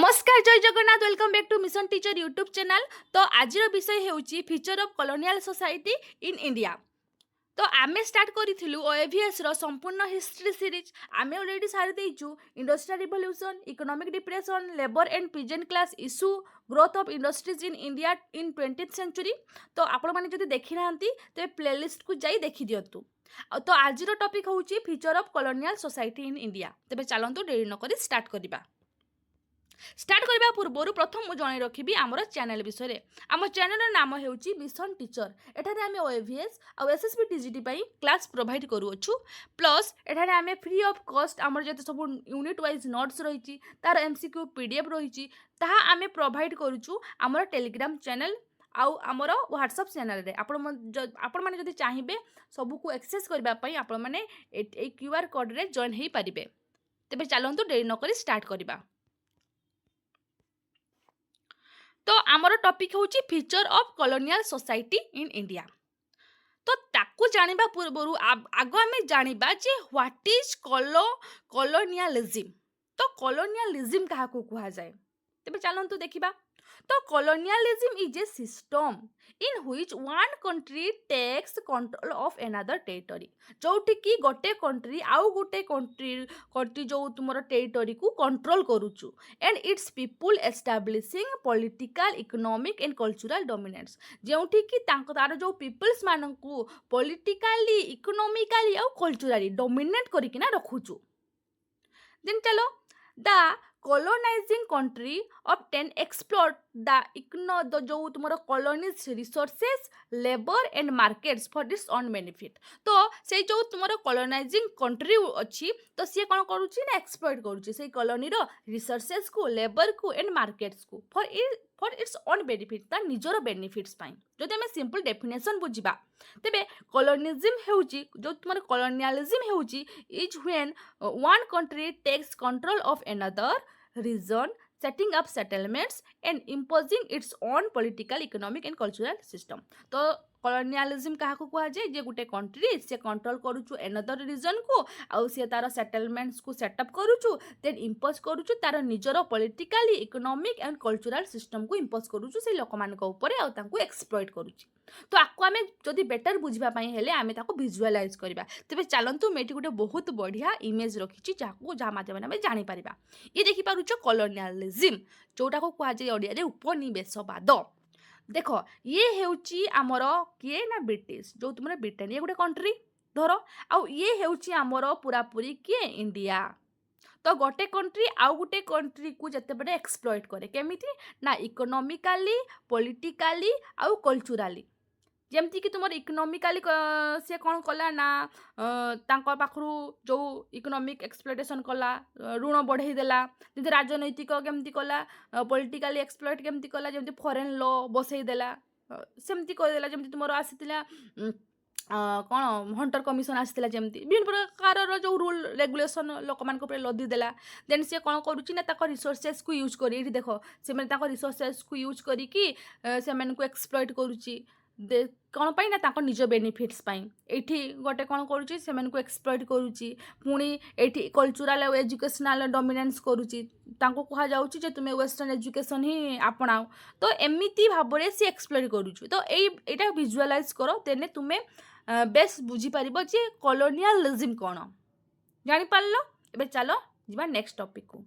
नमस्कार जय Jagannath welcome back to mission teacher YouTube channel. तो आज विषय होउची future of colonial society in India. तो आमे स्टार्ट करिथिलु ओएवीएस रो संपूर्ण हिस्ट्री सीरीज। आमे ऑलरेडी सारी देइचु industrial revolution, economic depression, labour and peasant class issue, growth of industries in India in 20th century. तो आपण माने जदि देखि नांती ते प्लेलिस्ट को जाई देखि दियंतु। तो आज रो टॉपिक होउची future of colonial society in India. तबे चलंतु देरी न करी स्टार्ट करिबा। स्टार्ट करने पूर्व प्रथम मुझे जन रखी आमर चैनल विषय। आम चैनल नाम है मिशन टीचर। एठारे आम ओएवीएस और एसएसबी टीजीटी क्लास प्रोवाइड करूँ। प्लस एठारे आम फ्री ऑफ कॉस्ट आमर जो सब यूनिट वाइज नोट्स रही तार एमसीक्यू पीडीएफ रही आम प्रोवाइड करूँ आमर टेलीग्राम चैनल आउ आमर व्हाट्सएप चैनल रे। आपण माने जदि चाहिए सबको एक्सेस करने आपण माने क्यूआर कोड रे जॉइन हो पारे। तेबे चलंतु देरी न करी स्टार्ट करबा। तो आमर टॉपिक होची future of colonial society in India. तो ताकू जानिबा पूर्व आग आम जानिबा जे व्हाट इज कॉलोनियलिज्म। तो कॉलोनियलिज्म क्या कहा जाए तेबे चलंतु देखिबा। तो colonialism is a system in which one country takes control of another territory। जोठी कि गोटे कंट्री आउ गोटे कंट्री जो तुमर टेरिटरी को कंट्रोल करूचु and its people establishing political economic and cultural dominance. जोठी कि तार जो पीपल्स मानकू पॉलिटिकली इकोनॉमिकली आउ कल्चरली डोमिनेट करिकिना रखुचु। देन चलो the colonizing country obtain exploit the जो तुम्हारा colonies resources labor and markets for its own benefit। तो से जो तुम्हारा colonizing country अच्छी तो सी कौन करुच्ची ना एक्सप्लॉइट करुच्ची से कॉलोनी रो रिसोर्सेस को लेबर को एंड मार्केट्स को फॉर इट्स ओन बेनिफिट ता निजर बेनिफिट्स पाई। जदि आम सिंपल डेफिनेशन बुझा तेबे कॉलोनिज्म हेउची जो तुम्हारा कॉलोनियलिज्म हेउची is when one country takes control of another region, setting up settlements and imposing its own political, economic and cultural system। तो कॉलोनियलिज्म क्या कहा जाए जे गोटे कंट्री से कंट्रोल करूचु एनदर रीजन को आउ से तार सेटलमेंट्स को सेटअप करूचु देन इम्पोज करूचु तार निजर politically economic and cultural system को इम्पोज करूचु से लोक मान ऊपर आउ तांको एक्सप्लॉइट करूची। तो आपको आम जदि बेटर बुझा हेले आम ताको विजुअलाइज करबा। तेबे चलंतु मेटी गोटे बहुत बढ़िया इमेज रखिछि जाको जा माध्यम आम जानि परिबा। ये देखि पारुचो कॉलोनियलिज्म जोटा को कहा जाए ओडिया रे उपनिवेशवाद। देख ये हेउची आमर किए ना ब्रिटिश जो तुम ब्रिटेन ये गोटे कंट्री धर आउ ये हेउची आमर पूरापूरी किए इंडिया। तो गोटे कंट्री आउ गोटे कंट्री को जते बड़े एक्सप्लॉइट करे केमिति ना इकोनॉमिकली पॉलिटिकली आउ कल्चरली। जमती कि तुम इकोनॉमिकली से कौन कला ना तांको पाखरु जो इकोनॉमिक एक्सप्लॉइटेशन कला ऋण बढ़ई देला जमी राजनैतिक केमती कला पॉलिटिकली एक्सप्लॉइट केमती कला जमी फॉरेन लॉ बसई देला सेमती करदेला जमी तुम आसीला कौन हंटर कमिशन आसाला जमी विभिन्न प्रकार जो रूल रेगुलेशन लोक मान लदी देला। देन सी कौन करुच्ची ना रिसोर्सेस को यूज कर देख से रिसोर्सेस को यूज करी से एक्सप्लॉइट करुच्ची कौन पाई ना ताको निज बेनिफिट्स पाई। एठी गोटे कौन करुच्ची से एक्सप्लॉइट करुच्ची पुणी एठी कल्चरल और एजुकेशनल डोमिनेंस करुच्ची ताको कहा जाउची जे तुमे वेस्टर्न एजुकेशन ही आपणाओ। तो एमिति भाबरे से एक्सप्लॉइट करुच्ची। तो एटा विजुअलाइज करो तेने तुमे बेस्ट बुझी पारिबो जे कॉलोनियलिज्म कौन जानि पारलो। एबे चलो जिबा नेक्स्ट टॉपिक को।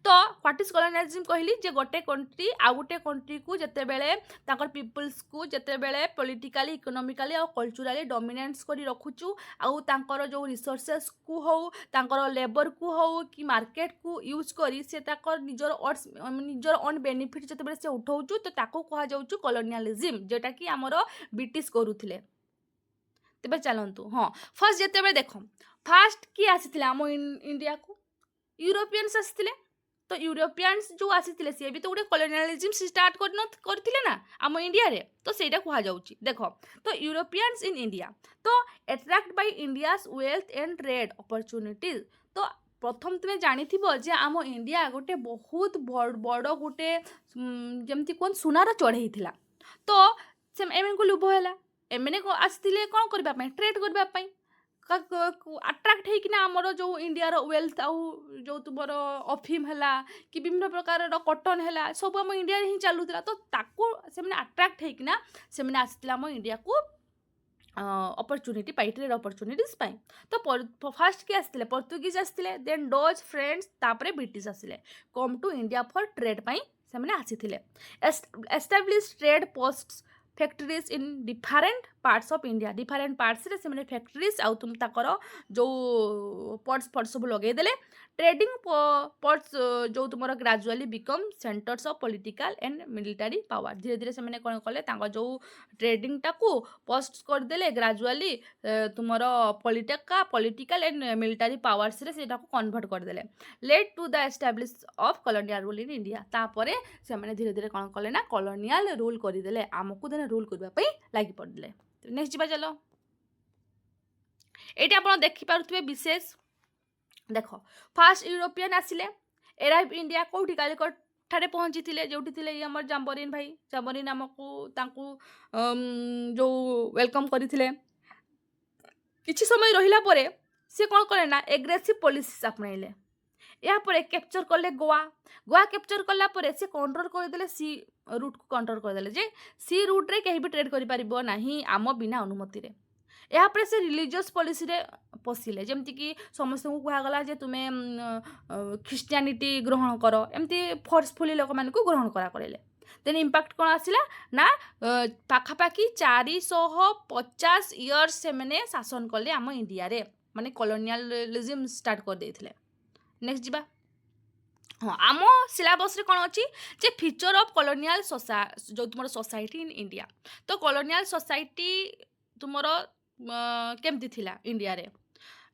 तो व्हाट इज कॉलोनियलिज्म कहली जे गोटे कंट्री आ गोटे कंट्री को जते बेले ताकर पीपल्स को जते बेले पॉलिटिकली इकोनॉमिकली और कल्चरली डोमिनेंस करी रखुचु आउ तांकर जो रिसोर्सेस को हो तांकर लेबर को हो कि मार्केट को यूज करी से ताकर निजर ओन बेनिफिट जते बेले से उठाउचु तो ताको कहा जाउचु कॉलोनियलिज्म जेटा कि हमर ब्रिटिश करूथिले। तबे चलंतु हाँ फर्स्ट जते बेले देखो फास्ट की आसीथिले हम इंडिया को यूरोपियंस आसीथिले। तो यूरोपियंस जो आसीथिले सी भी तो गोटे कॉलोनियलिज्म स्टार्ट करथिले ना आम इंडिया रे। तो सेटा कहा जाउची देखो तो यूरोपियंस इन इंडिया तो attract by India's wealth and trade opportunities. तो प्रथम तुम्हें जानिथिबो जे आम इंडिया गोटे बहुत बड़ गोटे जमती कोन सुनार चढ़ई थिला। तो से एमन को लुभ हैला एमने को आसीथिले कोन करबा पई ट्रेड करबा पई ଆଟ୍ରାକ୍ଟ ହେଇକିନା ଆମର ଯେଉଁ ଇଣ୍ଡିଆର ୱେଲ୍ଥ ଆଉ ଯେଉଁ ତୁମର ଅଫିମ ହେଲା କି ବିଭିନ୍ନ ପ୍ରକାରର କଟନ ହେଲା ସବୁ ଆମ ଇଣ୍ଡିଆରେ ହିଁ ଚାଲୁଥିଲା। ତ ତାକୁ ସେମାନେ ଆଟ୍ରାକ୍ଟ ହେଇକିନା ସେମାନେ ଆସିଥିଲେ ଆମ ଇଣ୍ଡିଆକୁ ଅପରଚୁନିଟି ପାଇଁ, ଟ୍ରେଡ୍ ଅପରଚୁନିଟିଜ୍ ପାଇଁ। ତ ଫାଷ୍ଟ କିଏ ଆସିଥିଲେ? ପର୍ତ୍ତୁଗିଜ ଆସିଥିଲେ, ଦେନ୍ ଡଚ୍, ଫ୍ରେଞ୍ଚ, ତାପରେ ବ୍ରିଟିଶ ଆସିଲେ। Come to India for trade ପାଇଁ ସେମାନେ ଆସିଥିଲେ। Establish trade posts factories in different parts of India. Different ପାର୍ଟସରେ ସେମାନେ ଫ୍ୟାକ୍ଟ୍ରିଜ୍ ଆଉ ତାଙ୍କର ଯେଉଁ ପଟ୍ସ ସବୁ ଲଗେଇଦେଲେ। ट्रेडिंग पोर्ट्स जो तुम gradually become centres of political and military power. धीरे धीरे से कौन कले जो ट्रेडिंग टाकू पोस्ट करदे ग्राजुअली तुम पॉलिटिकल एंड मिलिटारी पावर्स रे सेटा को कन्वर्ट करदे। Led to the establish of colonial rule in India. तापर से धीरे धीरे कौन कले ना कॉलोनियल रूल करदे, आमको देने रूल करने लगी पड़े। नेक्स्ट जा चलो, ये आप देखिपे विशेष देख फास्ट यूरोपियन आसिले एराइव इंडिया कौटी कालिकट ठारे पहुँची थे जो आम जाम्बरीन भाई जाम्बरीन आमको जो वेलकम करते किसी समय रहिला परे से कौन कले ना एग्रेसिव पॉलिसी अपनाइले। यापर कैप्चर कले गोवा कैप्चर कला परे से कंट्रोल करदे सी रूट को कंट्रोल करदे जे सी रूट रे कहीं भी ट्रेड करि नाही आम बिना अनुमति रे। यापर से रिलीजियस पॉलिसी रे पशिले जमती कि समस्त को कहगला जे तुम्हें ख्रिस्टियानिटी ग्रहण कर एमती फोर्सफुली लोक मान को ग्रहण करा करले। देन इम्पैक्ट कौन आसला ना पाखापाखि 450 इयर्स से मैंने शासन कले आम इंडिया रे माने कॉलोनियलिज्म स्टार्ट कर देथिले। नेक्स्ट जीवा हाँ आम सिलेबस रे कौन अच्छी जे फीचर ऑफ कॉलोनियल जो तुम सोसाइटी इन इंडिया। तो कॉलोनियल सोसाइटी तुमर केमती थिला इंडिया रे।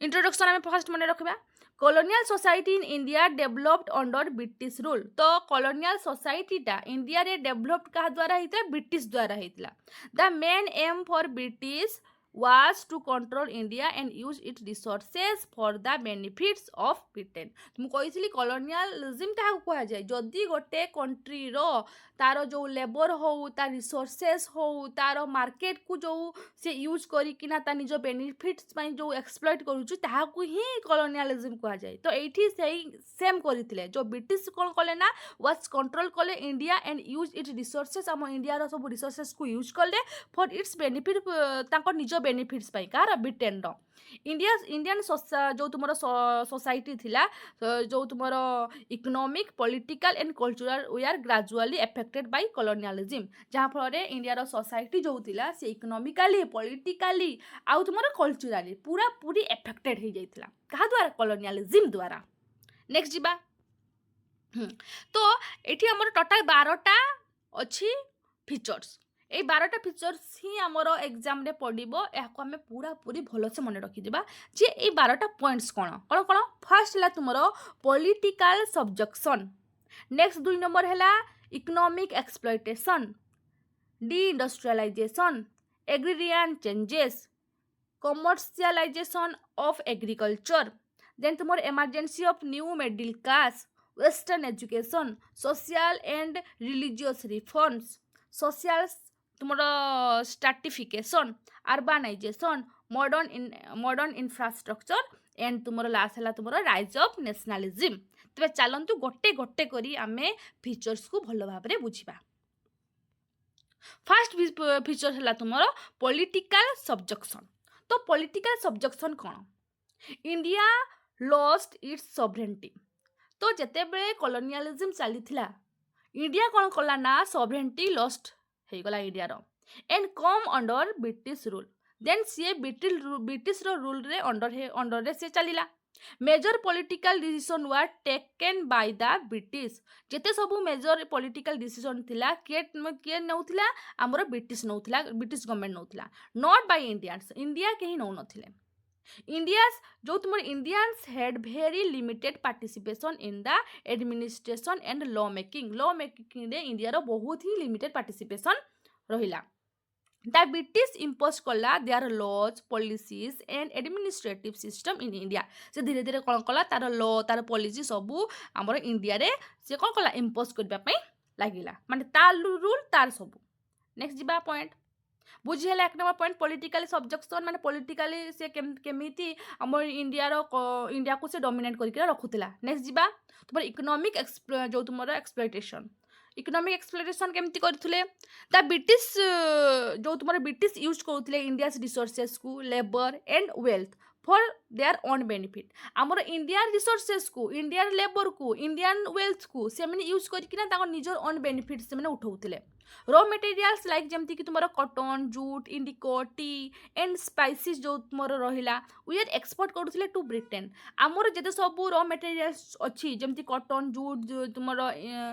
इंट्रोडक्शन आम फर्स्ट मन रखा colonial society in India developed under British rule. तो कॉलोनियल सोसाइटीटा इंडिया रे डेवलप्ड क्या द्वारा होता ब्रिटिश द्वारा होता। The main M for British was to control India and use its resources for the benefits of Britain। तुम कही कॉलोनियलिज्म क्या कह जाए जदि गोटे कंट्री रो तार जो लेबर हो तार रिसोर्सेस हो तार मार्केट को जो से यूज करिकिना ता निज बेनिफिट्स जो एक्सप्लॉइट करूछु ताहाकू ही कॉलोनियलिज्म कह जाए। तो एठी सही सेम करथिले जो ब्रिटिश कौन कले ना वाज कंट्रोल कले India and use it's resources आम इंडिया रो सब रिसोर्सेस को यूज कले फॉर इट्स बेनिफिट तांको निज बेनिफिट्स पाई कार ब्रिटेन रो। इंडियन जो तुम सोसाइटी थिला जो तुम economic political and cultural we are gradually affected by colonialism. जहाँ फल इंडिया रो सोसाइटी जो थिला से इकोनॉमिकली पॉलिटिकली आउ तुम कल्चरली पूरा पूरी एफेक्टेड हो जाइथिला कहा द्वारा कॉलोनियलिज्म द्वारा। नेक्स्ट जीवा तो एठी हमर टोटल 12टा अच्छी फीचर्स ये 12टा फीचर्स ही आमर एग्जाम रे पड़ो या आम पूरा पूरी भलसे मन रखीजा जे ये 12टा पॉइंट्स कौन कौन कौन। फर्स्ट है तुम पॉलिटिकल सब्जेक्शन। नेक्स्ट 2 नंबर है economic exploitation, deindustrialisation, agrarian changes, commercialisation of agriculture, then तुम emergence of new middle class, western education, social and religious reforms, social तुम stratification, urbanisation, modern infrastructure and तुम last है तुम rise of nationalism. तेज चलतु गोटे गोटे करी आमे फीचर्स को भल भाव में बुझा। फर्स्ट फीचर है तुम पॉलिटिकल सब्जेक्शन। तो पॉलिटिकल सब्जेक्शन कौन इंडिया लॉस्ट इट्स सॉवरेनिटी। तो जिते बड़े कॉलोनियलिज्म चली इंडिया कौन कला ना सॉवरेनिटी लॉस्ट हो गला इंडिया रो and come under British rule. Then सी ब्रिटिश रूल रे अंडर रे से चलीला। Major political decision were taken by the British. जिते सब मेजर पॉलिटिकल डिसीजन थिला किए नौथिला हमरो ब्रिटिश नौथिला ब्रिटिश गवर्नमेंट नौथिला नॉट बाय इंडियंस। इंडिया कहीं नौ नथिले। इंडियास जो तुम Indians had very limited participation in the administration and law making रे इंडिया रो बहुत ही लिमिटेड पार्टिसिपेशन रहिला। द ब्रिटिश इम्पोज कला their laws policies and administrative system in India. से धीरे धीरे कौन कला तार लॉ तार पॉलिसी सबू आमर इंडिया रे से कौन कला इम्पोज करबा पई लागिला माने तार रूल तार सबू। नेक्स्ट जीवा पॉइंट बुझीगला 1 नंबर पॉइंट पॉलिटिकल सब्जेक्शन माने पॉलिटिकली से केमिति हमर इंडिया को से डोमिनेट करके रखुतिला। नेक्स्ट जीवा तुमर इकोनॉमिक जो तुमर एक्सप्लॉयटेशन। इकोनॉमिक एक्सप्लॉयटेशन केमति करथुले द ब्रिटिश जो तुमर ब्रिटिश यूज करथुले इंडियास रिसोर्सेस को labour and wealth for their own benefit. आमर इंडियन रिसोर्सेस को इंडियन लेबर को इंडियन वेल्थ को से माने यूज करके ना निजर ओन बेनिफिट से माने उठाउतिले। रॉ मटेरियल्स लाइक जमती कि तुमर cotton jute indigo tea and spices जो तुमर रहिला वी आर एक्सपोर्ट करूथिले टू ब्रिटेन। आमर जते सब रॉ मटेरियल्स अछि जमती कॉटन जूट तुमर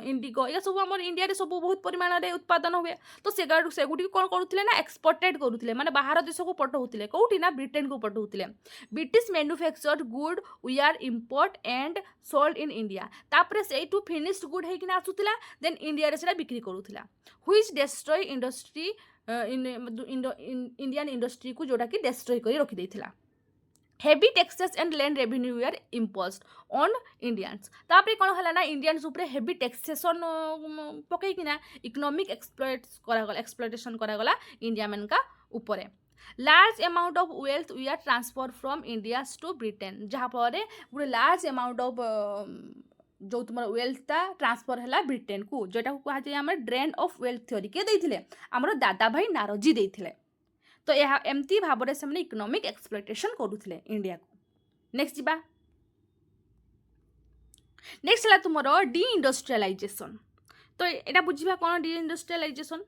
इंडिको या सब आमर इंडिया रे सब बहुत परिमाण रे उत्पादन हुए तो सेगुडी कोन करूथिले ना एक्सपोर्टेड करूथिले माने बाहर देश को पठाउथिले कोठी ना ब्रिटेन को पठाउथिले। British manufactured good were import and sold in India तापरे से टू फिनिश्ड गुड हे कि ना आसुथिला देन इंडिया रे सेटा बिक्री करूथिला which destroy industry Indian industry को जोटा कि डिस्ट्रॉय करी रखी देथिला। Heavy taxes and land revenue were imposed on Indians तापरे कोन हला ना इंडियंस ऊपर हेवी टैक्सेशन पकई किना इकोनॉमिक एक्सप्लॉयटेशन करा गला इंडिया मन का ऊपर। Large amount of wealth we are transfer from India to Britain जहाँ पर पूरे लार्ज अमाउंट ऑफ जो तुम वेल्थटा ट्रांसफर है ब्रिटेन को जोटा कह जाए ड्रेन ऑफ वेल्थ थ्योरी के देथिले हमर दादा भाई नारोजी देथिले। तो यह एमती भाव से इकोनॉमिक एक्सप्लॉयटेशन करूथिले इंडिया को। नेक्स्ट जीवा नेक्स्ट है तुम डीइंडस्ट्रियलाइजेशन। तो यहाँ बुझा कौन deindustrialisation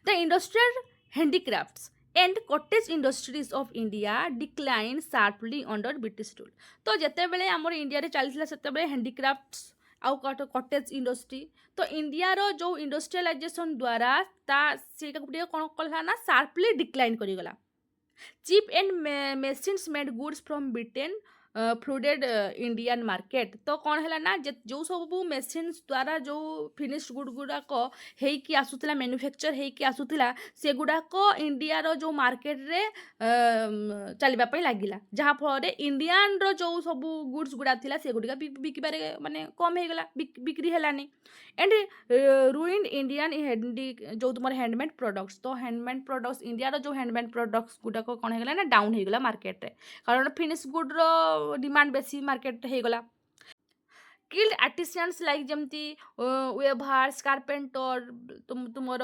the industrial handicrafts and cottage industries of India decline sharply under British rule. तो जिते बड़े आमर इंडिया रे चलता से हैंडीक्राफ्ट्स आउ कॉटेज इंडस्ट्री तो इंडिया रो जो इंडस्ट्रियलाइजेशन द्वारा कौन कला ना शार्पली डिक्लाइन करीगला। Cheap and machines made goods from Britain flooded Indian market. तो कौन है ना जो सब मेसिन्स द्वारा जो फिनिश्ड गुड गुड़ाक होइकी आसुला मैन्युफैक्चर होइकी आसुला से गुड़ाक इंडिया रो जो मार्केट रे चलवाई लगिला जहाँ फल इंडियन रो जो सब गुड्स गुड़ा थिला से गुड़िका बिकबारे माने कम हो गला बिक्री हेलानी एंड रुइंड इंडियन जो तुम हैंडमेड प्रोडक्ट्स। तो हैंडमेड प्रोडक्ट्स इंडिया रो जो हैंडमेड प्रोडक्ट्स गुड़ाक कौन हो गला ना डाउन हो गला मार्केट रे कारण फिनिश गुड रो डिमांड बेसी मार्केट हो गला। स्किल्ड आर्टिसियंस लाइक जमती वेभार्स कारपेंटर तुमर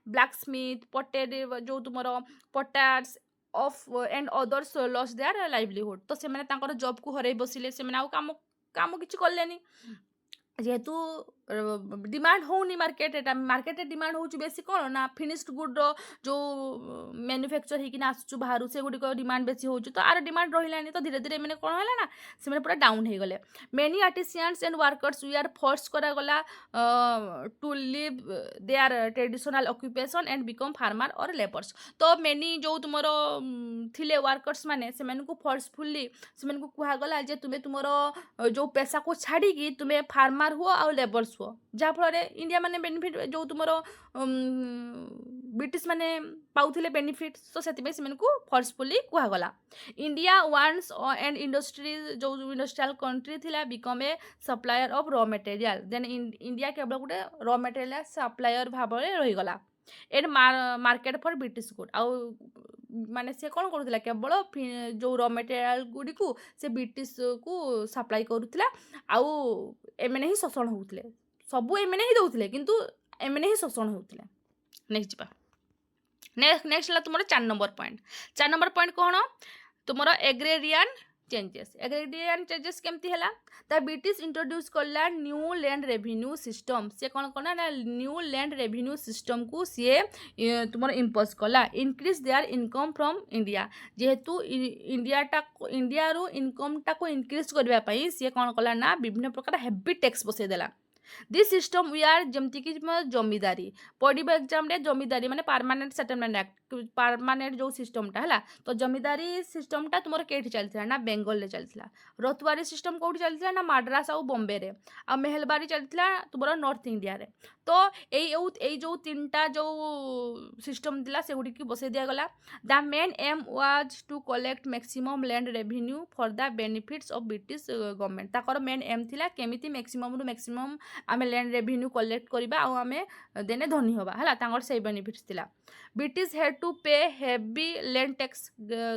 ब्लैक स्मिथ पटेड जो तुमर potters of and others lost their livelihood. तो से माने जॉब को हरई बसिले से माने काम काम किछि करलेनी जेहेतु डिमांड होनी मार्केट डिमांड हो बेसी कौन ना फिनिश्ड गुड रो जो मैन्युफैक्चर होगी आसुचु बाहर से गुड़िक डिमांड बेसी हो तो आर डिमांड रहा तो धीरे धीरे मैंने कौन है ना से पूरा डाउन हो गले। Many artisans and workers were force करागला to leave their traditional occupation and become farmer or labours. तो मेनी जो तुम थिले वर्कर्स माने से फोर्सफुली से कहगला जे तुम्हें तुम जो पेशा को छाड़ी तुम्हें फार्मर हुआ और लेबर्स हुआ जहाँफल इंडिया माने बेनिफिट जो तुम ब्रिटिश माने पाउथिले बेनिफिट तो से फोर्सफुली कहगला। इंडिया वंस एंड इंडस्ट्री जो इंडस्ट्रियल कंट्री थिला become a supplier of raw material then India केवल गोटे रॉ मटेरियल सप्लायर भाव में रहीगला and market for British good आउ माने से कौन करूला केवल जो रॉ मटेरियल गुडी को से ब्रिटिश को सप्लाई करूला आउ एमने ही शोषण होउतले सबू एमने ही दउतले किंतु एमने ही शोषण होउतले। नेक्स्ट जीवा नेक्स्ट है तुम 4 नंबर पॉइंट कौन तुम एग्रेरियन चेंजेस केमती है द ब्रिटिश इंट्रोड्यूस करला न्यू लैंड रेवेन्यू सिस्टम से कौन कला ना न्यू लैंड रेवेन्यू सिस्टम को सी तुम इम्पोज कला increase there income from India जेहेतु इंडिया रो इनकम टा को इनक्रीज करने सी कौन कला ना विभिन्न प्रकार हेवी टैक्स बसईदेला। दिस सिस्टम वी आर जमती कि जमीदारी पड़ो एग्जाम रे जमीदारी माने परमानेंट सेटलमेंट एक्ट परमानेंट जो सिस्टमटा है तो जमीदारी सिस्टमटा तुम कई चलता ना बेंगल रे चलता रतुआरी सिस्टम कौटी चलता ना मद्रास आउ बॉम्बे रे आ मेहलबारी चलता तुम नॉर्थ इंडिया रे। तो यही जो 3टा जो सिस्टम थिला से गुडी की बसई दिया गला। The main aim was to collect maximum land revenue for the benefits of British government ताकर मेन एम थिला केमिति मैक्सिमम रु मैक्सिमम आमे लैंड रेवेन्यू कलेक्ट करबा आ आमे देने धनी होबा हला तांगर से बेनिफिट्स थिला। British had to pay heavy land tax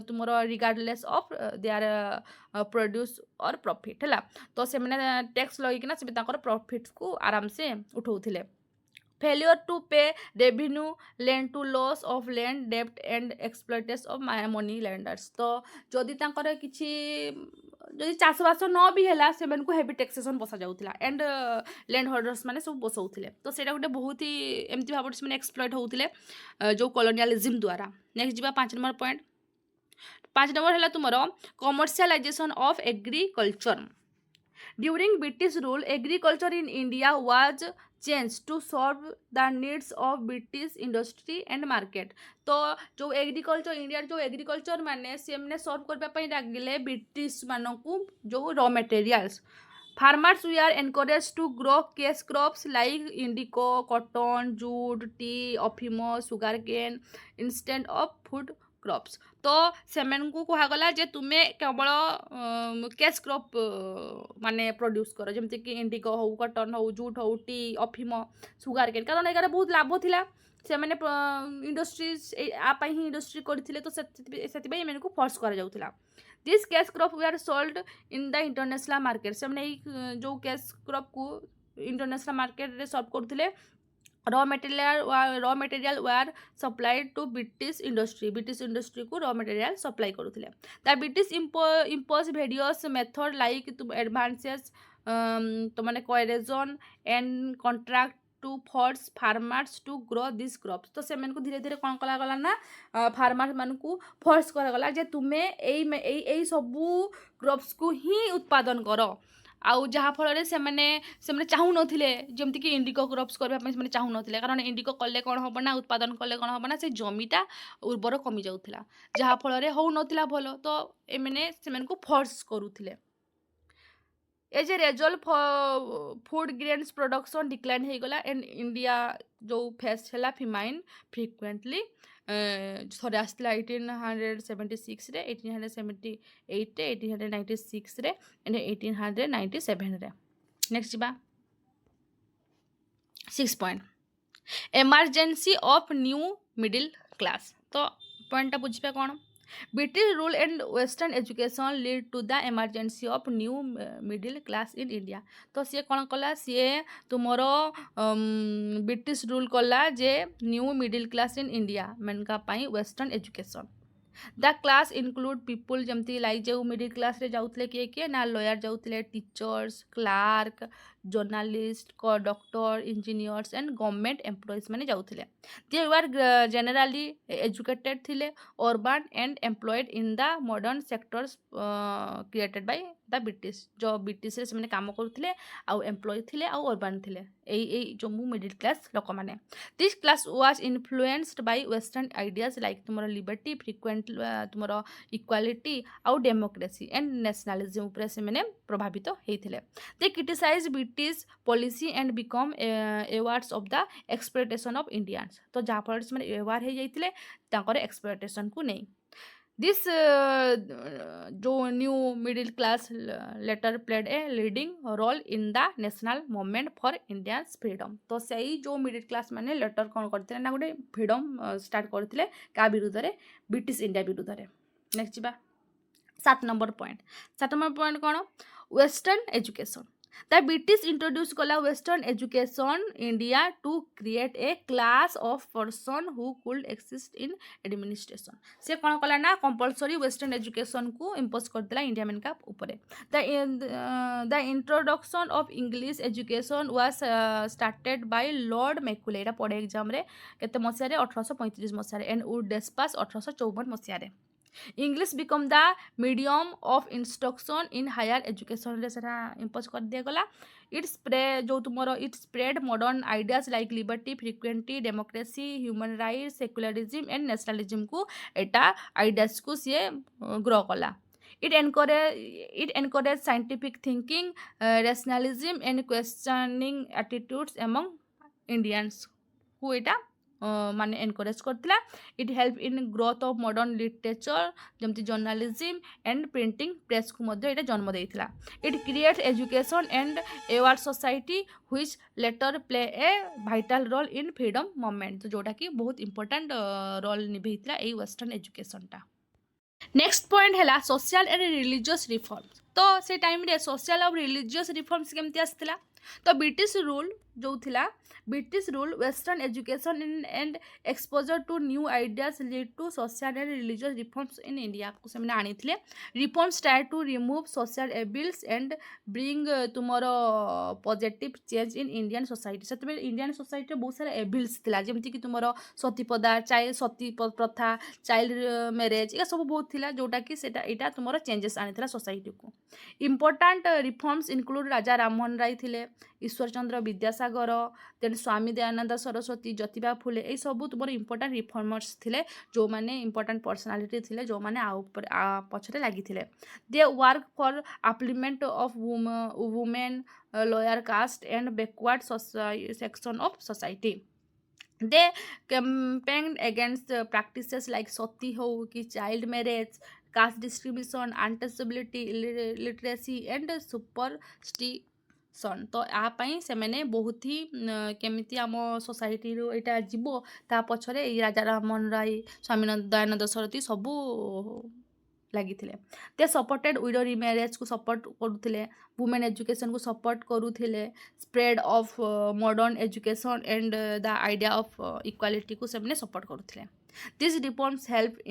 तुमरो regardless of their produce or profit ହେଲା तो से मैंने टैक्स लगिकिना से तांकर प्रॉफिट को आराम से उठाउथिले failure to pay revenue lend to loss of land debt and exploitation of money lenders तो जदि तांकर किछि जदि चाषबास न भी ହେଲା ସେମାନଙ୍କୁ ହେଭି ଟେକ୍ସେସନ୍ ବସା ଯାଉଥିଲା ଆଣ୍ଡ ଲ୍ୟାଣ୍ଡ ହୋଲ୍ଡର୍ସ ମାନେ ସବୁ ବସଉଥିଲେ ତ ସେଇଟା ଗୋଟେ ବହୁତ ହି ଏମିତି ଭାବରେ ସେମାନେ ଏକ୍ସପ୍ଲଏଟ୍ ହେଉଥିଲେ ଯେଉଁ କଲୋନିଆଲିଜିମ୍ ଦ୍ୱାରା ନେକ୍ସଟ ଯିବା 5 ନମ୍ବର ପଏଣ୍ଟ 5 ନମ୍ବର ହେଲା ତୁମର commercialisation of agriculture During British rule, agriculture in India was changed to serve the needs of British industry and market. तो जो एग्रीकल्चर इंडिया जो एग्रीकल्चर माने से हमने सर्व करबा पई लागिले ब्रिटिश मानकू जो raw materials Farmers were encouraged to grow cash crops like indigo, cotton, jute, tea, ophimo, sugarcane instead of food crops. तो ସେମାନଙ୍କୁ କୁହାଗଲା ଯେ ତୁମେ କେବଳ କ୍ୟାସ୍ କ୍ରପ୍ ମାନେ ପ୍ରଡ୍ୟୁସ୍ କର ଯେମିତିକି ଇଣ୍ଡିଗୋ ହଉ କଟନ୍ ହଉ ଜୁଟ୍ ହଉ ଟି ଅଫିମ ସୁଗାର କେନ୍ କାରଣ ଏଗାରେ ବହୁତ ଲାଭ ଥିଲା ସେମାନେ ଇଣ୍ଡଷ୍ଟ୍ରିଜ୍ ଆ ପାଇଁ ହିଁ ଇଣ୍ଡଷ୍ଟ୍ରି କରିଥିଲେ ତ ସେଥିପାଇଁ ଏମାନଙ୍କୁ ଫୋର୍ସ କରାଯାଉଥିଲା this cash crop were sold in the international market से मैंने जो कैश क्रॉप को इंटरनेशनल मार्केट रे सर्व करथिले raw material were supplied to British industry को रॉ मटेरियल सप्लाई करुथिले the British impose various method like advances तो माने coercion and contract to force farmers to grow this crops तो सेमन को धीरे धीरे कौन कला गला ना फार्मर मान को फोर्स करागला जे तुमे एई सबू क्रॉप्स को ही उत्पादन करो आउ जहाँ फल से चाहू नथिले जेमति कि इंडिगो क्रॉप्स करबा से चाहू नथिले कारण इंडिगो कले कौन हम ना उत्पादन कले कौन हम ना से जमीटा उर्वर कमी जाउथिला जहाँ फल हो नथिला भलो तो एमने सेमन को फोर्स करूथिले as a result food grains production decline हो गला एंड इंडिया जो फेस है फिमाइन फ्रिक्वेंटली थोड़े आसला 1876 रे 1878 रे 1896 रे एंड 1897 रे नेक्स्ट जीवा 6 point emergency of new middle class तो पॉइंट बुझे कौन British rule and Western education lead to the emergency of new middle class in India. तो सी कौन कला सी तुमर ब्रिटिश रूल कला जे new middle class in India मेनका पाई western education the class include people जमती लाइक जो मिडिल क्लास रे जाउतले किए ना लॉयर जाउतले teachers clerk journalist doctor engineers and government employees माने जाउतले दे वर जनरली एजुकेटेड थिले urban and employed in the modern sectors created by the British जो ब्रिटिश रे से काम करुथिले आउ एम्प्लॉय थिले आउ अर्बन थिले एई जो मिडिल क्लास लोक माने this class was influenced by western ideas like तुमरो लिबर्टी फ्रिक्वेंट तुमरो इक्वालिटी आउ डेमोक्रेसी एंड नेशनलिज्म ऊपर से माने प्रभावित होइथिले they criticise British policy and become एवार्ड्स of the exploitation of Indians तो जहाँ फल से माने एवार्ड हो जाइथिले तांकर एक्सप्लॉयटेशन को नहीं दिस जो new middle class later played a leading role in the national movement for Indians freedom तो सही जो मिडिल क्लास माने लेटर कौन करते ना गोटे फ्रीडम स्टार्ट करते क्या विरुद्ध रे ब्रिटिश इंडिया विरुद्ध रे नेक्स्ट जा 7 नंबर पॉइंट कौन western education the British introduce कला western education India to create a class of person who could exist in administration से कौन कला ना कंपलसरी वेस्टर्न एजुकेशन को इम्पोज करदेला इंडिया मेन का ऊपर the introduction of English education was started by Lord Macaulay एटा पड़े एग्जाम रे केते मसिया रे 1835 मसिया रे एंड वुड डेस्पास 1854 मसिया रे English become the medium of instruction in higher education रे सेटा इम्पोज कर दिया गला it spread modern ideas like liberty fraternity democracy human rights secularism and nationalism को एटा आइडियाज को सी ग्रो कला It encouraged scientific thinking, rationalism and questioning attitudes among Indians. Who एटा माने एनकरेज करथिला. It help in growth of modern literature जमती journalism and printing press को मध्ये एटा जन्म देइथिला. It creates education and aware society which later play a vital role in freedom movement. तो जोटा कि बहुत इंपोर्टेंट रोल निभेइथिला एई वेस्टर्न एजुकेशन टा. नेक्स्ट पॉइंट है सोशल एंड रिलीजियस रिफॉर्म्स. तो से टाइम रे सोशल और रिलीजियस रिफॉर्म्स केमती आसथिला. तो ब्रिटिश रूल जो थिला British rule western education and exposure to new ideas lead to social and religious reforms in India को से आनी थे. Reforms try to remove social evils and bring तुमर positive change in Indian society. से Indian society बहुत सारा एबिल्स थिला जेमती कि तुमर सतीपदा सती प्रथा चाइल्ड मैरेज या सब बहुत थिला जोटा कि सेटा एटा तुमर चेंजेस आनी थिला सोसाइटी को. Important reforms include Raja Rammohan Roy थिले, ईश्वर चंद्र विद्यासागर, देन स्वामी दयानंद सरस्वती, ज्योतिबा फुले ये सब तुम इंपोर्टेंट रिफॉर्मर्स थिले जो माने इंपोर्टेंट पर्सनालिटी थिले जो माने पछरे लगी थिले. They work for upliftment of women lower caste and backward section of society. They campaigned against practices like sati हो कि child marriage, caste discrimination, untouchability, literacy and superstition. तो यापाई से मैंने बहुत ही केमिति आम सोसाइटी यहाँ जीव ता पछरे राजा राममोहन राय, स्वामी दयानंद सरस्वती सबू लगी. ते सपोर्टेड विडो रिमैरेज को सपोर्ट करुले, वुमेन एजुकेशन को सपोर्ट करुले, spread of modern education and the idea of equality को से सपोर्ट करुले. These reforms helped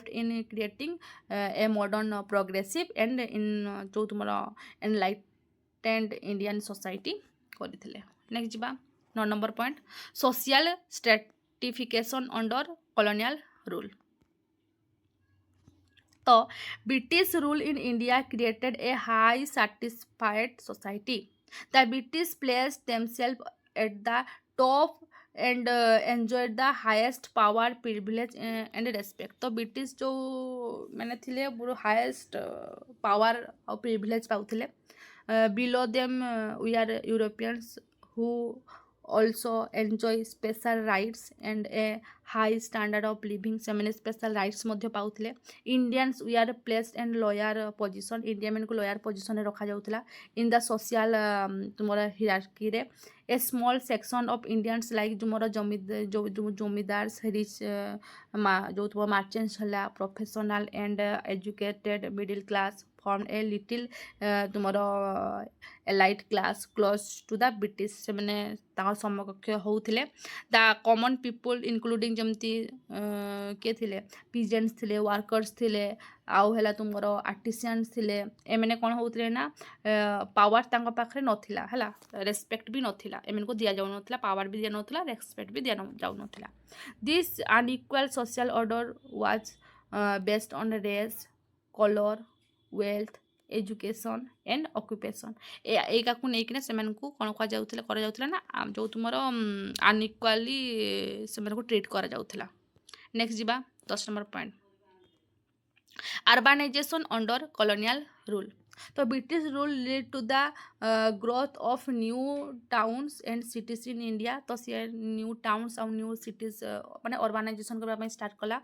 in creating a modern progressive and in जो तुम्हारा enlightened Indian society करिथिले. नेक्स्ट जिबा 9 number point social stratification under colonial rule. तो British rule in India created a high stratified society. The British placed themselves at the top and enjoyed the highest power privilege and respect. तो British जो मैंने थिले पूरा highest power और privilege पाउथिले. Below them we are Europeans who also enjoy special rights and a high standard of living. से मैंने special rights मध्य पाउथिले. Indians we are placed in lower position. India मैंने को lower position रे रखा जाउथिला in the social तुम्हारा hierarchy रे. A small section of Indians like तुमरा जमीदार्स rich जो तुम्हारा merchants हला professional and educated middle class formed a little तुम्हारा elite class close to the British. से मैंने तार समकक्ष होउथिले. द कॉमन पीपल इंक्लूडिंग जमती के थिले पीजेंट्स थिले, वर्कर्स थिले, आउ हैला तुमरो आर्टिसियंस थिले. एमने कोन होउथिले ना पावर तांको पाखरे नथिला हैला, रेस्पेक्ट भी नथिला, एमन को दिया जाउ नथिला, पावर भी दिया नथिला, रेस्पेक्ट भी दिया जाउ नथिला. This unequal social order was based on race, colour, wealth, education and occupation. एका को नेकिना सेमन को कोन करा जाउथिला ना जो तुमरो अनइक्वली सेमन को ट्रीट करा जाउथिला. नेक्स्ट जिबा 10 number point urbanisation under colonial rule. तो British rule lead to the growth of new towns and cities in India. तो सी न्यू टाउन्स और न्यू सिटीज माने अर्बानाइजेशन करबा स्टार्ट कला.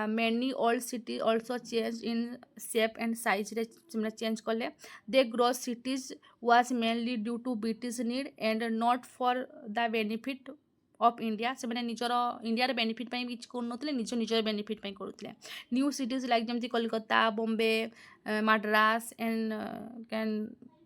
Many old city also change in shape and size रे change कले. They grow cities was mainly due to British need and not for the benefit of India. से मैंने निजर India benefit पाई किछ करनथले, निजर बेनिफिट पाई करुथले. न्यू सिटीज लाइक जमती कोलकाता, बॉम्बे, मद्रास एंड कैन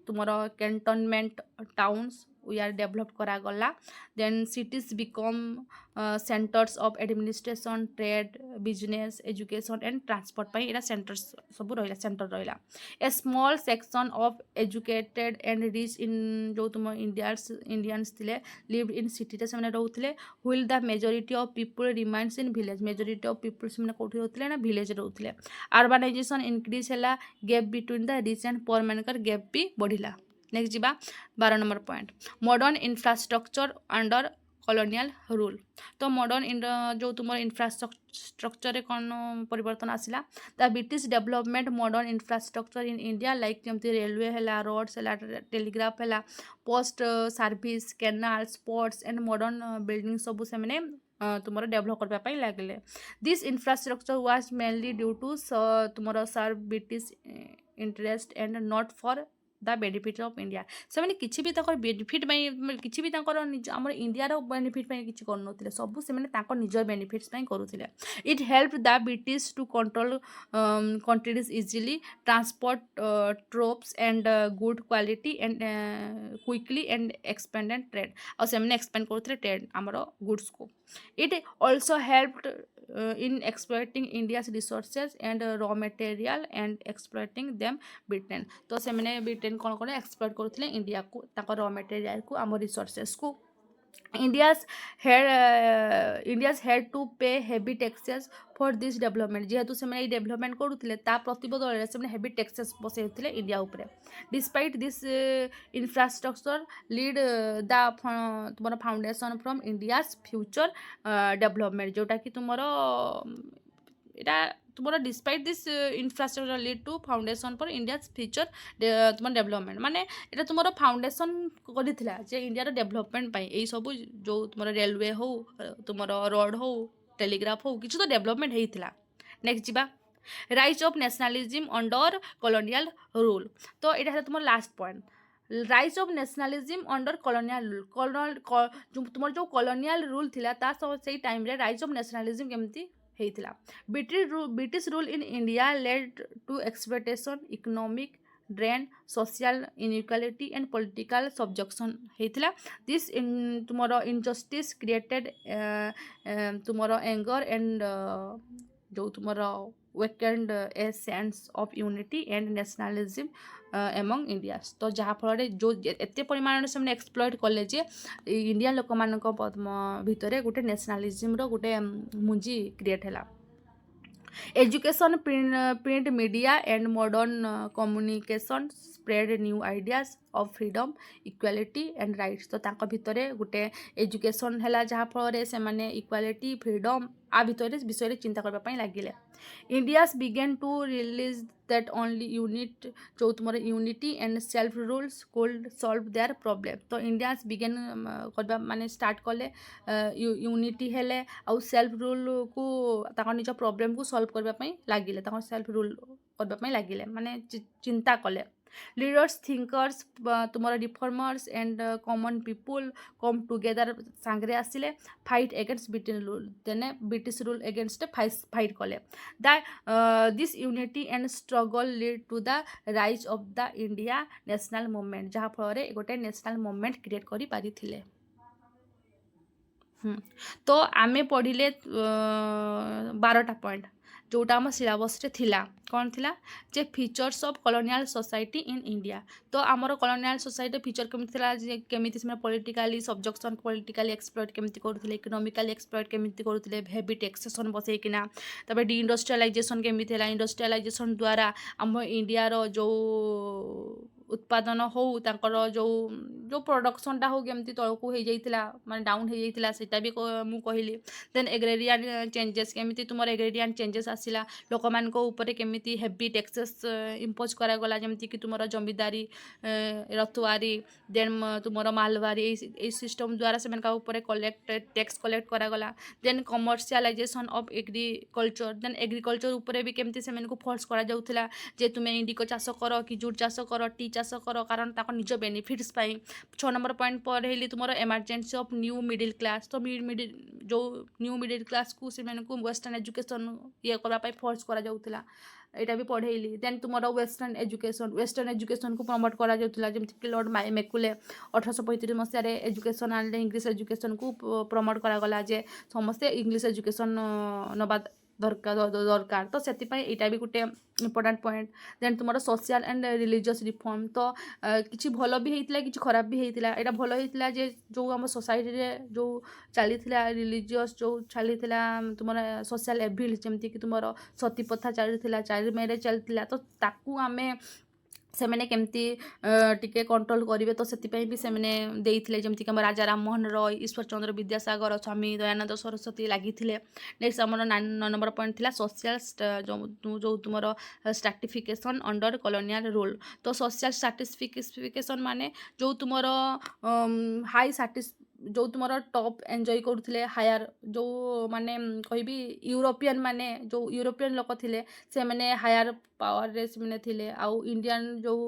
तुमरो cantonment towns we are develop करा गला. Then cities become centres of administration, trade, business, education and transport पाई एरा सेंटर्स सब रहिला, सेंटर रहिला. A small section of educated and rich in जो तुम इंडियंस थिले लिव्ड इन सिटी रे से रहउथिले. Wheel the majority of people remains in village. Majority of people से कोठी रहउथिले ना विलेज रहउथिले. अर्बानाइजेशन इंक्रीज हैला, gap between the rich and poor मानकर गैप भी बढ़िला. नेक्स्ट जिबा 12 number point modern infrastructure under colonial rule. तो modern जो तुम infrastructure कौन परिवर्तन आसिला the British development modern infrastructure in India like जमती railway हैला roads हैला telegraph हैला post service canals ports and modern buildings सब से मैंने तुम्हारा डेभलप करबा ପାଇଁ ଲାଗିଲେ this infrastructure was mainly due to तुम्हारा serve British interest and not for the benefit of India ସେମାନେ କିଛି ବି ତାଙ୍କର ବେନିଫିଟ୍ ପାଇଁ କିଛି ବି ତାଙ୍କର ଆମର ଇଣ୍ଡିଆର ବେନିଫିଟ୍ ପାଇଁ କିଛି କରୁନଥିଲେ ସବୁ ସେମାନେ ତାଙ୍କ ନିଜ ବେନିଫିଟ୍ସ ପାଇଁ କରୁଥିଲେ it helped the British to control countries easily transport troops and good quality and quickly and expanded trade ଆଉ ସେମାନେ ଏକ୍ସପାଣ୍ଡ କରୁଥିଲେ ଟ୍ରେଡ୍ ଆମର ଗୁଡ୍ସକୁ it also helped in exploiting India's resources and raw material and exploiting them Britain तो ସେମାନେ Britain कौन कौन explore करते India को रॉ मटेरियल को आम रिसोर्सेस को India's had to pay heavy taxes for this development जेहेतु से डेवलपमेंट करुले प्रतिबदल से हेवी टैक्सेस बसैते इंडिया उपरे despite this infrastructure lead the तुम foundation from India's future development जोटा कि तुम तुम्हारा despite this infrastructure lead to foundation for India's future तुम डेवलपमेंट माने এটা তোমার ফাউন্ডেশন করিଥିଲା যে ইন্ডিয়ার ডেভেলপমেন্ট পাই এই সব जो তোমার রেলওয়ে হো তোমার রোড হো টেলিগ্রাফ হো কিছু তো ডেভেলপমেন্ট ହେଇଥିଲା নেক্সট ଯିବା rise of nationalism under colonial rule তো এটা হলো তোমার last point rise of nationalism under colonial rule তোমার जो কলোনিয়াল রুল थिला ता সেই টাইম রে রাইজ অফ ন্যাশনালিজম কেমতি ହେଇଥିଲା British rule in India led to exploitation economic drain social inequality and political subjection होता दिस तुम्हारा इनजस्टिस क्रिएटेड तुम्हारा एंगर एंड जो तुम्हारा weakened a sense of unity and nationalism among Indians तो जहाँ फल जो एते परिमाण से एक्सप्लॉइट कले जे इंडियन लोक मान भितर गोटे नेशनलिज्म रो गोटे मुंजी क्रिएट है education print media and modern communication spread new ideas of freedom equality and rights तो तांको भितरे गोटे एजुकेशन है जहाँ फल से माने इक्वालिटी फ्रीडम आ भितर विषय चिंता करने लगिले Indians began to realise that only unit जो तुम unity and self rules could solve their problem तो इंडियाज बिगेन करबा माने स्टार्ट कले यूनिटी हेले आउ सेल्फ रूल को ताको निज प्रॉब्लम को सॉल्व करबा लगिले ताको सेल्फ रूल करबा लगिले माने चिंता कले लीडर्स थिंकर्स तुम्हारा reformers and common people come together सांगरे आसिले फाइट अगेंस्ट ब्रिटिश रूल देने ब्रिटिश रूल अगेंस्ट फाइट कले this unity and struggle lead to the rise of the India national movement जहाँ फल गोटे नेशनल मूवमेंट क्रिएट करि पारिथिले तो आमे पढ़िले 12टा पॉइंट जोटा आम सिलेबस रे थिला कौन थिला जे features of colonial society in India तो आमर कॉलोनियल सोसाइटी फीचर केमिति थिला जे केमिति से पॉलिटिकली सब्जेक्शन पॉलिटिकली एक्सप्लॉइट केमिति करूथिले इकोनॉमिकली एक्सप्लॉइट केमिति करूथिले हेवी टैक्सेशन बसैकिना तबे डिइंडस्ट्रियलाइजेशन केमिति थिला इंडस्ट्रियलाइजेशन द्वारा आम इंडिया रो जो उत्पादन हो तांकर जो जो प्रोडक्शनटा हो केमती तलकू हो जाइतिला माने डाउन हो जाइतिला सेटा भी मु कहली देन एग्रेरियन चेंजेस केमिति तुमर एग्रेरियन चेंजेस आसिला लोक मान को ऊपर केमिति हेवी टैक्सेस इंपोज करा गला जेमति कि तुमर जमीदारी रतुआरी देन तुमर मालवारी ए सिस्टम द्वारा से मनका ऊपर कलेक्ट टैक्स कलेक्ट करा गला then commercialisation of agriculture then agriculture ऊपर भी केमिति से मनको फोर्स करा जाउथिला जे तुमे इंडिको चाष कर कि जुट चाष कर टी चाष कर कारण ताको निज बेनिफिट्स पाई 6 नंबर पॉइंट पढ़ेली तुमर emergence of new middle class तो मिडिल जो न्यू मिडिल क्लास को से मानक वेस्टर्न एजुकेशन ये करने फोर्स करा जाउथिला एटा भी पढ़ेली देन तुमर वेस्टर्न एजुकेशन को प्रमोट करा जाउथिला जेमति कि लॉर्ड मैकुले 1835 मसिया रे एजुकेशन आंड इंग्लिश एजुकेशन को प्रमोट करा गला जे समस्त इंग्लिश एजुकेशन नबा दरकार तो से यहाँ भी गोटे इम्पोर्टाट पॉइंट देन तुम सोशल एंड रिलीजियस रिफॉर्म तो किसी भल भी होता कि खराब भी होता यहाँ भल होता जे जो आम सोसाइटी रे जो चली रिलीजियस जो चली तुम सोशल एविल जमती कि तुम सती प्रथा चली चाइल्ड मैरेज चलता तो ताकू आमे ସେମାନେ କେମିତି ଟିକେ କଣ୍ଟ୍ରୋଲ କରିବେ ତ ସେଥିପାଇଁ ବି ସେମାନେ ଦେଇଥିଲେ ଯେମିତିକି ଆମ ରାଜା ରାମମୋହନ ରୟ, ଈଶ୍ୱର ଚନ୍ଦ୍ର ବିଦ୍ୟାସାଗର, ସ୍ୱାମୀ ଦୟାନନ୍ଦ ସରସ୍ୱତୀ ଲାଗିଥିଲେ। ନେକ୍ସଟ ଆମର 9 ନମ୍ବର ପଏଣ୍ଟ ଥିଲା ସୋସିଆଲ ଯେଉଁ ତୁମର ଷ୍ଟ୍ରାଟିଫିକେସନ୍ ଅଣ୍ଡର କଲୋନିଆଲ ରୁଲ୍। ତ ସୋସିଆଲ ଷ୍ଟ୍ରାଟିଫିକେସନ୍ ମାନେ ଯେଉଁ ତୁମର ହାଇ ଯେଉଁ ତୁମର ଟପ୍ ଏନ୍ଜୟ କରୁଥିଲେ ହାୟାର ଯେଉଁ ମାନେ କହିବି ୟୁରୋପିଆନ୍ ମାନେ ଯେଉଁ ୟୁରୋପିଆନ୍ ଲୋକ ଥିଲେ ସେମାନେ ହାୟାର ପାୱାରରେ ସେମାନେ ଥିଲେ। ଆଉ ଇଣ୍ଡିଆନ୍ ଯେଉଁ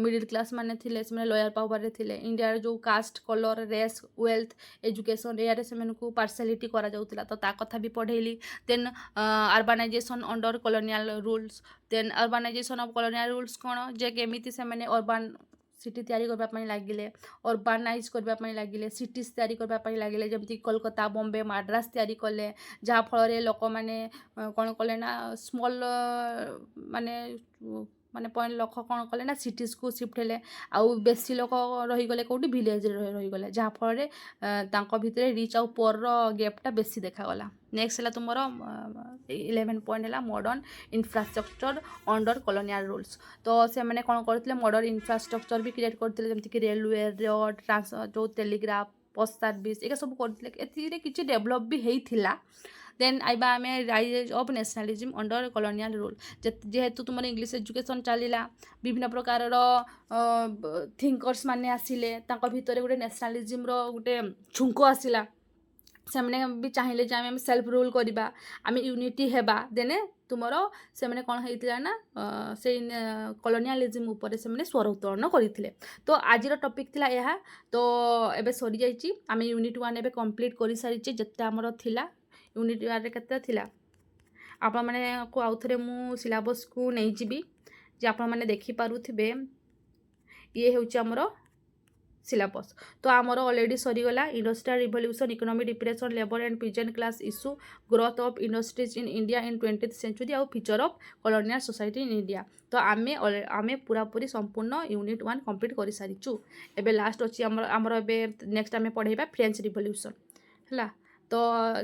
ମିଡ଼ିଲ୍ କ୍ଲାସ୍ ମାନେ ଥିଲେ ସେମାନେ ଲୋୟର ପାୱାରରେ ଥିଲେ। ଇଣ୍ଡିଆର ଯେଉଁ caste colour race wealth education ଏଆରେ ସେମାନଙ୍କୁ ପାର୍ସିଆଲିଟି କରାଯାଉଥିଲା ତ ତା କଥା ବି ପଢ଼େଇଲି। Then urbanisation under colonial rules. Then urbanisation of colonial rules କ'ଣ ଯେ କେମିତି ସେମାନେ ଅର୍ବାନ୍ ସିଟି ତିଆରି କରିବା ପାଇଁ ଲାଗିଲେ, ଅର୍ବାନାଇଜ୍ କରିବା ପାଇଁ ଲାଗିଲେ, ସିଟିଜ୍ ତିଆରି କରିବା ପାଇଁ ଲାଗିଲେ ଯେମିତି କୋଲକାତା ବମ୍ବେ ମାଡ୍ରାସ ତିଆରି କଲେ ଯାହାଫଳରେ ଲୋକମାନେ କ'ଣ କଲେ ନା ସ୍ମଲ୍ ମାନେ ମାନେ ପଏଣ୍ଟ ଲୋକ କ'ଣ କଲେ ନା ସିଟିଜ୍କୁ ସିଫ୍ଟ ହେଲେ। ଆଉ ବେଶୀ ଲୋକ ରହିଗଲେ କେଉଁଠି ଭିଲେଜରେ ରହିଗଲେ ଯାହାଫଳରେ ତାଙ୍କ ଭିତରେ ରିଚ୍ ଆଉ ପୁଅର୍ର ଗ୍ୟାପ୍ଟା ବେଶୀ ଦେଖାଗଲା। ନେକ୍ସଟ ହେଲା ତୁମର 11 ପଏଣ୍ଟ ହେଲା modern infrastructure under colonial rules. ତ ସେମାନେ କ'ଣ କରିଥିଲେ ମଡ଼ର୍ଣ୍ଣ ଇନଫ୍ରାଷ୍ଟ୍ରକ୍ଚର ବି କ୍ରିଏଟ୍ କରିଥିଲେ ଯେମିତିକି ରେଲୱେ ରୋଡ଼ ଯେଉଁ ଟେଲିଗ୍ରାଫ ପୋଷ୍ଟ ସର୍ଭିସ୍ ଏଗୁଡ଼ା ସବୁ କରିଥିଲେ। ଏଥିରେ କିଛି ଡେଭଲପ୍ ବି ହେଇଥିଲା। ଦେନ୍ ଆଇବା ଆମେ rise of nationalism under colonial rule. ଯେହେତୁ ତୁମର ଇଂଲିଶ ଏଜୁକେସନ୍ ଚାଲିଲା ବିଭିନ୍ନ ପ୍ରକାରର ଥିଙ୍କର୍ସ ମାନେ ଆସିଲେ ତାଙ୍କ ଭିତରେ ଗୋଟେ ନ୍ୟାସନାଲିଜିମ୍ର ଗୋଟେ ଝୁଙ୍କ ଆସିଲା। ସେମାନେ ବି ଚାହିଁଲେ ଯେ ଆମେ ସେଲ୍ଫ ରୁଲ୍ କରିବା, ଆମେ ୟୁନିଟି ହେବା। ଦେନେ ତୁମର ସେମାନେ କ'ଣ ହେଇଥିଲା ନା ସେଇ କଲୋନିଆଲିଜିମ୍ ଉପରେ ସେମାନେ ସ୍ୱର ଉତ୍ତୋଳନ କରିଥିଲେ। ତ ଆଜିର ଟପିକ୍ ଥିଲା ଏହା। ତ ଏବେ ସରିଯାଇଛି ଆମେ ୟୁନିଟ୍ 1 ଏବେ କମ୍ପ୍ଲିଟ୍ କରିସାରିଛେ ଯେତେ ଆମର ଥିଲା। ୟୁନିଟ୍ 1ରେ କେତେ ଥିଲା ଆପଣମାନଙ୍କୁ ଆଉଥରେ ମୁଁ ସିଲାବସ୍କୁ ନେଇଯିବି ଯେ ଆପଣମାନେ ଦେଖିପାରୁଥିବେ ଇଏ ହେଉଛି ଆମର ସିଲାବସ୍। ତ ଆମର ଅଲରେଡ଼ି ସରିଗଲା industrial revolution economic depression labour and peasant class issue growth of industries in India in 20th century ଆଉ feature of colonial society in India. ତ ଆମେ ପୁରାପୁରି ସମ୍ପୂର୍ଣ୍ଣ ୟୁନିଟ୍ 1 କମ୍ପ୍ଲିଟ୍ କରିସାରିଛୁ। ଏବେ ଲାଷ୍ଟ ଅଛି ଆମର ଏବେ ନେକ୍ସଟ ଆମେ ପଢ଼େଇବା ଫ୍ରେଞ୍ଚ ରିଭଲ୍ୟୁସନ୍ ହେଲା। ତ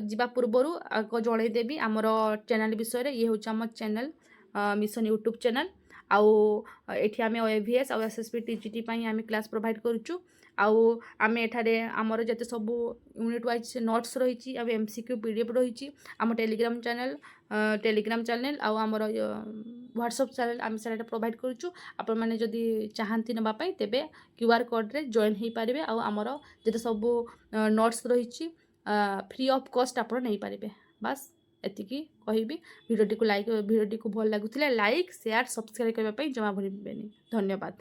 ଯିବା ପୂର୍ବରୁ ଆଗ ଜଣାଇଦେବି ଆମର ଚ୍ୟାନେଲ୍ ବିଷୟରେ। ଇଏ ହେଉଛି ଆମ ଚ୍ୟାନେଲ୍ ମିଶନ ୟୁଟ୍ୟୁବ୍ ଚ୍ୟାନେଲ୍। ଆଉ ଏଠି ଆମେ OAVS ଆଉ SSB TGT ପାଇଁ ଆମେ କ୍ଲାସ୍ ପ୍ରୋଭାଇଡ଼ କରୁଛୁ। ଆଉ ଆମେ ଏଠାରେ ଆମର ଯେତେ ସବୁ ୟୁନିଟ୍ ୱାଇଜ୍ ନୋଟ୍ସ ରହିଛି ଆଉ MCQ PDF ରହିଛି। ଆମ ଟେଲିଗ୍ରାମ ଚ୍ୟାନେଲ୍ ଆଉ ଆମର ହ୍ୱାଟ୍ସଆପ୍ ଚ୍ୟାନେଲ୍ ଆମେ ସେଇଟା ପ୍ରୋଭାଇଡ଼ କରୁଛୁ। ଆପଣମାନେ ଯଦି ଚାହାନ୍ତି ନେବା ପାଇଁ ତେବେ QR କୋଡ଼୍ରେ ଜଏନ୍ ହୋଇପାରିବେ। ଆଉ ଆମର ଯେତେ ସବୁ ନୋଟ୍ସ ରହିଛି ଫ୍ରି ଅଫ୍ କଷ୍ଟ ଆପଣ ନେଇପାରିବେ। ବାସ୍ ଏତିକି କହିବି। ଭିଡ଼ିଓଟିକୁ ଭଲ ଲାଗୁଥିଲେ ଲାଇକ୍ ସେୟାର ସବସ୍କ୍ରାଇବ୍ କରିବା ପାଇଁ ଜମା ଭୁଲିବେନି। ଧନ୍ୟବାଦ।